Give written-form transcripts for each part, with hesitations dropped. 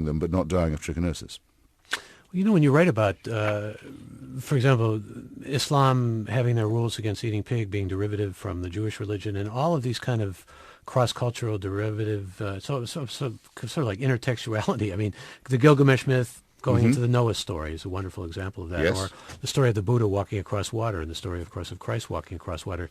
them but not dying of trichinosis. You know, when you write about, for example, Islam having their rules against eating pig being derivative from the Jewish religion, and all of these kind of cross-cultural derivative, sort of like intertextuality. I mean, the Gilgamesh myth going into the Noah story is a wonderful example of that. Yes. Or the story of the Buddha walking across water, and the story, of course, of Christ walking across water.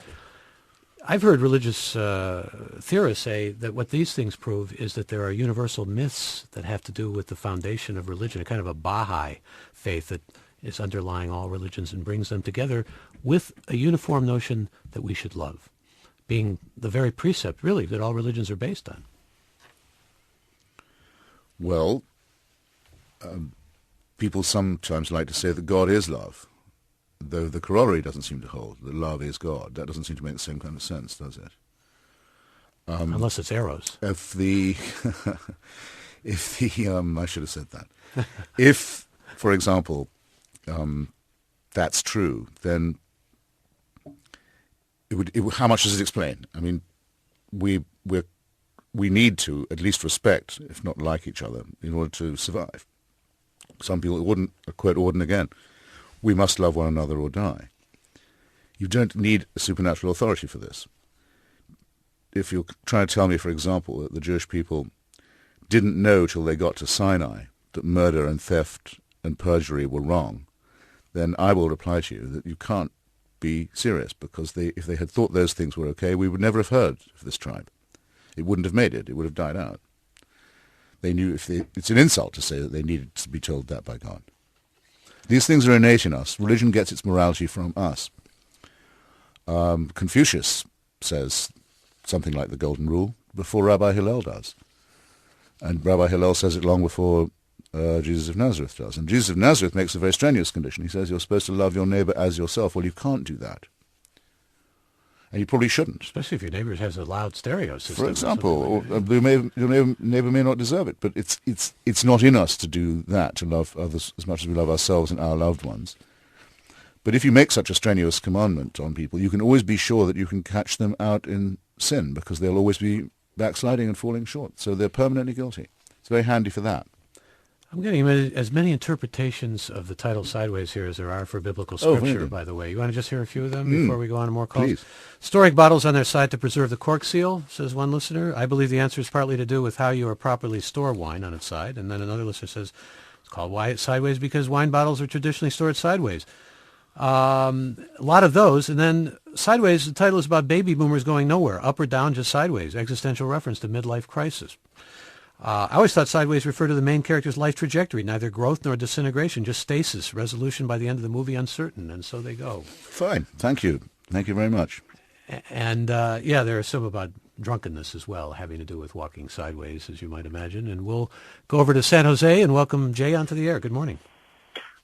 I've heard religious theorists say that what these things prove is that there are universal myths that have to do with the foundation of religion, a kind of a Baha'i faith that is underlying all religions and brings them together with a uniform notion that we should love, being the very precept, really, that all religions are based on. Well, people sometimes like to say that God is love, though the corollary doesn't seem to hold, that love is God. That doesn't seem to make the same kind of sense, does it? Unless it's eros. I should have said that. If, for example, that's true, then how much does it explain? I mean, we need to at least respect, if not like each other, in order to survive. Some people wouldn't quote Auden again. We must love one another or die. You don't need a supernatural authority for this. If you're trying to tell me, for example, that the Jewish people didn't know till they got to Sinai that murder and theft and perjury were wrong, then I will reply to you that you can't be serious, because if they had thought those things were okay, we would never have heard of this tribe. It wouldn't have made it. It would have died out. They knew it's an insult to say that they needed to be told that by God. These things are innate in us. Religion gets its morality from us. Confucius says something like the Golden Rule before Rabbi Hillel does. And Rabbi Hillel says it long before Jesus of Nazareth does. And Jesus of Nazareth makes a very strenuous condition. He says you're supposed to love your neighbor as yourself. Well, you can't do that. And you probably shouldn't. Especially if your neighbor has a loud stereo system. For example, like your neighbor may not deserve it, but it's not in us to do that, to love others as much as we love ourselves and our loved ones. But if you make such a strenuous commandment on people, you can always be sure that you can catch them out in sin, because they'll always be backsliding and falling short. So they're permanently guilty. It's very handy for that. I'm getting as many interpretations of the title Sideways here as there are for biblical scripture, by the way. You want to just hear a few of them before we go on to more calls? Please. Storing bottles on their side to preserve the cork seal, says one listener. I believe the answer is partly to do with how you properly store wine on its side. And then another listener says it's called sideways because wine bottles are traditionally stored sideways. A lot of those. And then Sideways, the title is about baby boomers going nowhere, up or down, just sideways, existential reference to midlife crisis. I always thought sideways referred to the main character's life trajectory, neither growth nor disintegration, just stasis, resolution by the end of the movie uncertain, and so they go. Fine. Thank you. Thank you very much. And, there are some about drunkenness as well, having to do with walking sideways, as you might imagine. And we'll go over to San Jose and welcome Jay onto the air. Good morning.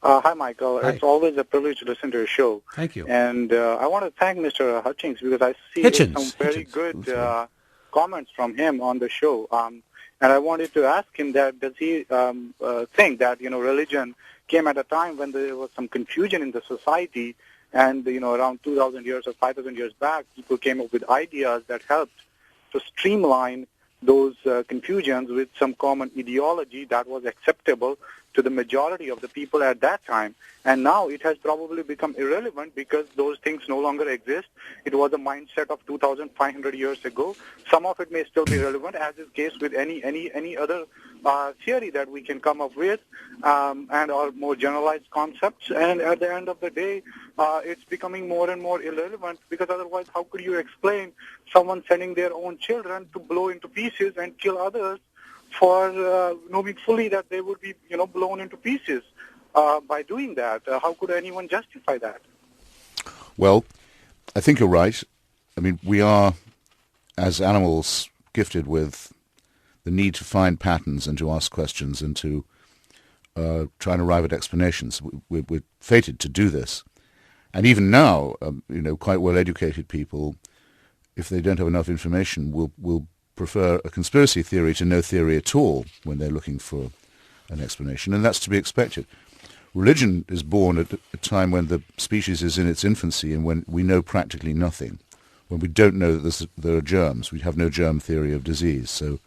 Hi, Michael. Hi. It's always a privilege to listen to your show. Thank you. And I want to thank Mr. Hitchens because I see some very good comments from him on the show. And I wanted to ask him that does he think that, religion came at a time when there was some confusion in the society and, around 2,000 years or 5,000 years back, people came up with ideas that helped to streamline those confusions with some common ideology that was acceptable to the majority of the people at that time. And now it has probably become irrelevant because those things no longer exist. It was a mindset of 2,500 years ago. Some of it may still be relevant, as is the case with any other theory that we can come up with and our more generalized concepts. And at the end of the day, it's becoming more and more irrelevant because otherwise how could you explain someone sending their own children to blow into pieces and kill others for knowing fully that they would be, blown into pieces by doing that? How could anyone justify that? Well, I think you're right. I mean, we are, as animals, gifted with the need to find patterns and to ask questions and to try and arrive at explanations. We're fated to do this. And even now, quite well-educated people, if they don't have enough information, will prefer a conspiracy theory to no theory at all when they're looking for an explanation, and that's to be expected. Religion is born at a time when the species is in its infancy and when we know practically nothing, when we don't know that there are germs. We have no germ theory of disease. So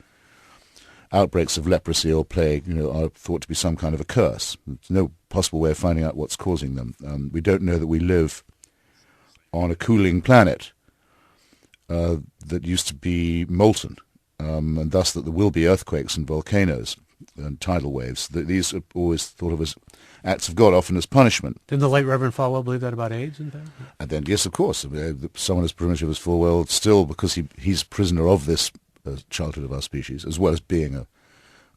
outbreaks of leprosy or plague, are thought to be some kind of a curse. There's no possible way of finding out what's causing them. We don't know that we live on a cooling planet that used to be molten, and thus that there will be earthquakes and volcanoes and tidal waves. These are always thought of as acts of God, often as punishment. Didn't the late Reverend Falwell believe that about AIDS, in fact? And then, yes, of course, someone as primitive as Falwell, still, because he's a prisoner of this childhood of our species, as well as being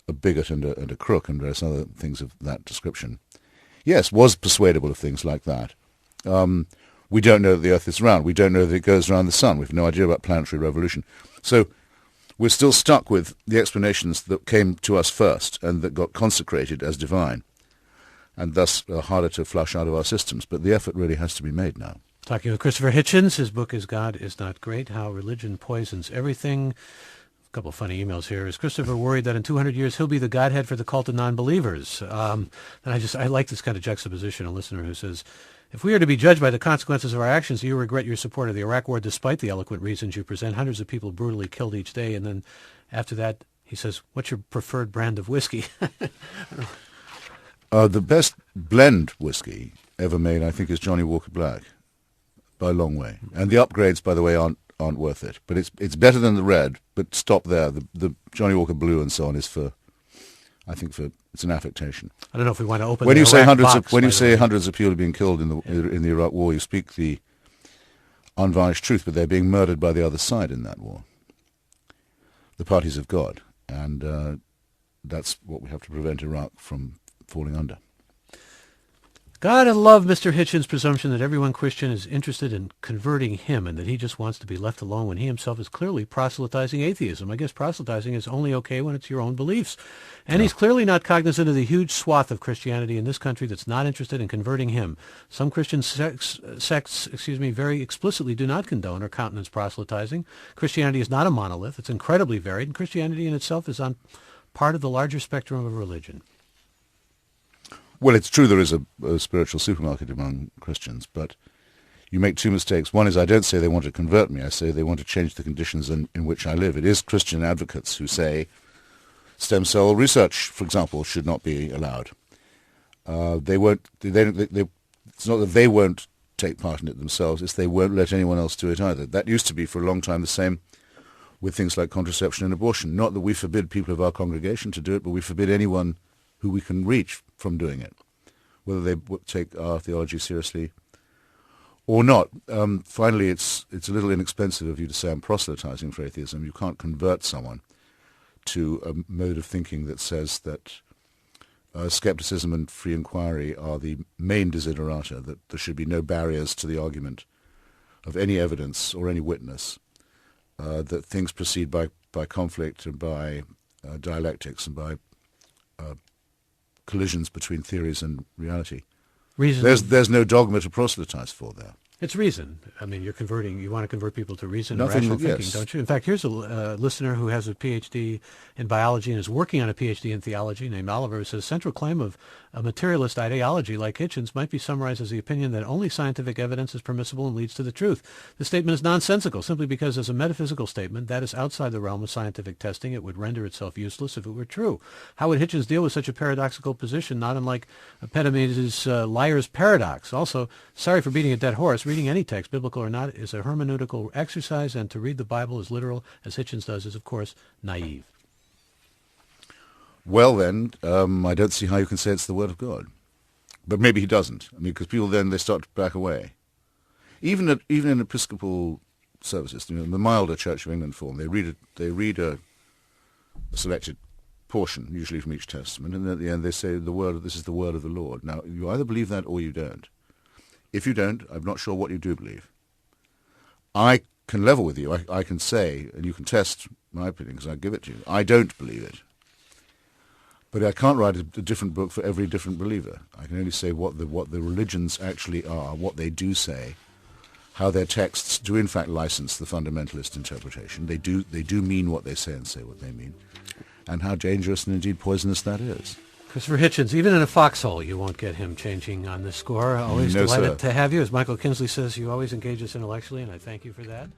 a bigot and a crook and various other things of that description, yes, was persuadable of things like that. We don't know that the Earth is round. We don't know that it goes around the sun. We have no idea about planetary revolution. So we're still stuck with the explanations that came to us first and that got consecrated as divine, and thus are harder to flush out of our systems. But the effort really has to be made now. Talking with Christopher Hitchens. His book is God is Not Great, How Religion Poisons Everything. A couple of funny emails here. Is Christopher worried that in 200 years he'll be the Godhead for the cult of non-believers? And I like this kind of juxtaposition. A listener who says, if we are to be judged by the consequences of our actions, do you regret your support of the Iraq War despite the eloquent reasons you present? Hundreds of people brutally killed each day. And then after that, he says, what's your preferred brand of whiskey? The best blend whiskey ever made, I think, is Johnny Walker Black, by a long way. And the upgrades, by the way, aren't worth it. But it's better than the red. But stop there. The Johnny Walker Blue and so on is it's an affectation. I don't know if we want to open. When you say hundreds of people have been killed in the Iraq War, you speak the unvarnished truth. But they're being murdered by the other side in that war. The parties of God, and that's what we have to prevent Iraq from falling under. God, I love Mr. Hitchens' presumption that everyone Christian is interested in converting him and that he just wants to be left alone when he himself is clearly proselytizing atheism. I guess proselytizing is only okay when it's your own beliefs. And he's clearly not cognizant of the huge swath of Christianity in this country that's not interested in converting him. Some Christian sects, very explicitly do not condone or countenance proselytizing. Christianity is not a monolith. It's incredibly varied, and Christianity in itself is on part of the larger spectrum of religion. Well, it's true there is a spiritual supermarket among Christians, but you make two mistakes. One is I don't say they want to convert me. I say they want to change the conditions in which I live. It is Christian advocates who say stem cell research, for example, should not be allowed. They won't. It's not that they won't take part in it themselves. It's they won't let anyone else do it either. That used to be for a long time the same with things like contraception and abortion. Not that we forbid people of our congregation to do it, but we forbid anyone who we can reach from doing it, whether they take our theology seriously or not. Finally, it's a little inexpensive of you to say I'm proselytizing for atheism. You can't convert someone to a mode of thinking that says that skepticism and free inquiry are the main desiderata, that there should be no barriers to the argument of any evidence or any witness, that things proceed by conflict and by dialectics and by collisions between theories and reality. There's no dogma to proselytize for there. It's reason. I mean, you want to convert people to reason and rational thinking, don't you? In fact, here's a listener who has a PhD in biology and is working on a PhD in theology named Oliver, who says, central claim of a materialist ideology like Hitchens might be summarized as the opinion that only scientific evidence is permissible and leads to the truth. The statement is nonsensical simply because as a metaphysical statement that is outside the realm of scientific testing. It would render itself useless if it were true. How would Hitchens deal with such a paradoxical position, not unlike Epimenides' liar's paradox? Also, sorry for beating a dead horse. Reading any text, biblical or not, is a hermeneutical exercise, and to read the Bible as literal as Hitchens does is, of course, naive. Well, then, I don't see how you can say it's the Word of God. But maybe he doesn't. I mean, because people then, they start to back away. Even in Episcopal services, the milder Church of England form, they read a selected portion, usually from each testament, and then at the end they say, this is the word of the Lord. Now, you either believe that or you don't. If you don't, I'm not sure what you do believe. I can level with you. I can say, and you can test my opinion because I give it to you. I don't believe it. But I can't write a different book for every different believer. I can only say what the religions actually are, what they do say, how their texts do in fact license the fundamentalist interpretation. They do mean what they say and say what they mean, and how dangerous and indeed poisonous that is. Christopher Hitchens, even in a foxhole, you won't get him changing on this score. Always delighted to have you. As Michael Kinsley says, you always engage us intellectually, and I thank you for that.